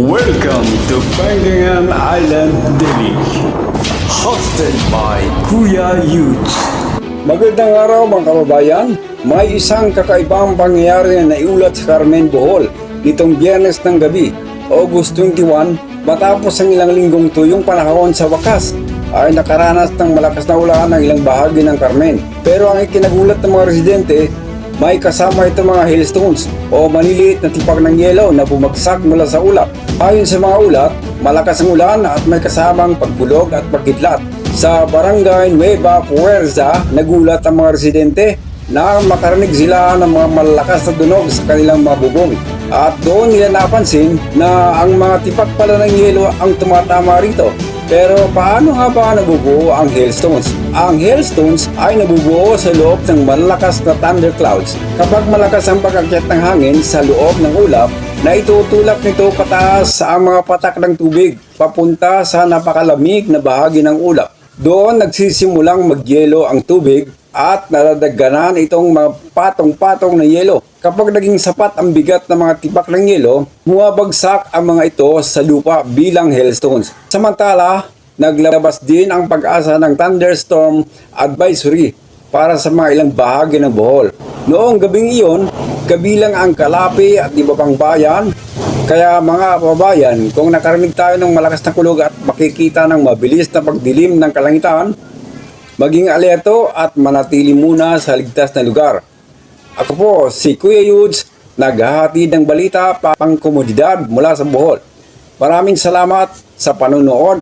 Welcome to Pangangan Island Daily, hosted by Kuya Yudes. Magandang araw mga kababayan. May isang kakaibang pangyayari na naiulat sa Carmen, Bohol nitong Biyernes ng gabi, August 21, matapos ang ilang linggong tuyong panahon sa wakas ay nakaranas ng malakas na ulan ng ilang bahagi ng Carmen. Pero ang ikinagulat ng mga residente, may kasama itong mga hailstones o maliliit na tipak ng yelo na bumagsak mula sa ulap. Ayon sa mga ulat, malakas ang ulan at may kasamang pagkulog at pagkidlat. Sa barangay Nueva Puerza, nagulat ang mga residente na makarinig sila ng mga malalakas na tunog sa kanilang mga bubong. At doon nila napansin na ang mga tipak pala ng yelo ang tumatama rito. Pero paano nga ba nabubuo ang hailstones? Ang hailstones ay nabubuo sa loob ng malalakas na thunderclouds. Kapag malakas ang pag-akyat ng hangin sa loob ng ulap, na itutulak nito pataas ang mga patak ng tubig papunta sa napakalamig na bahagi ng ulap. Doon nagsisimulang magyelo ang tubig at nadadaganan itong mga patong-patong na yelo. Kapag naging sapat ang bigat ng mga tipak ng yelo, bumabagsak ang mga ito sa lupa bilang hailstones. Samantala, naglabas din ang pag-asa ng thunderstorm advisory para sa mga ilang bahagi ng Bohol. Noong gabing iyon, kabilang ang Kalapi at iba pang bayan. Kaya mga kababayan, kung nakarinig tayo ng malakas na kulog at makikita ng mabilis na pagdilim ng kalangitan, maging alerto at manatili muna sa ligtas na lugar. Ako po, si Kuya Yudes, naghahatid ng balita pang komodidad mula sa Bohol. Maraming salamat sa panonood.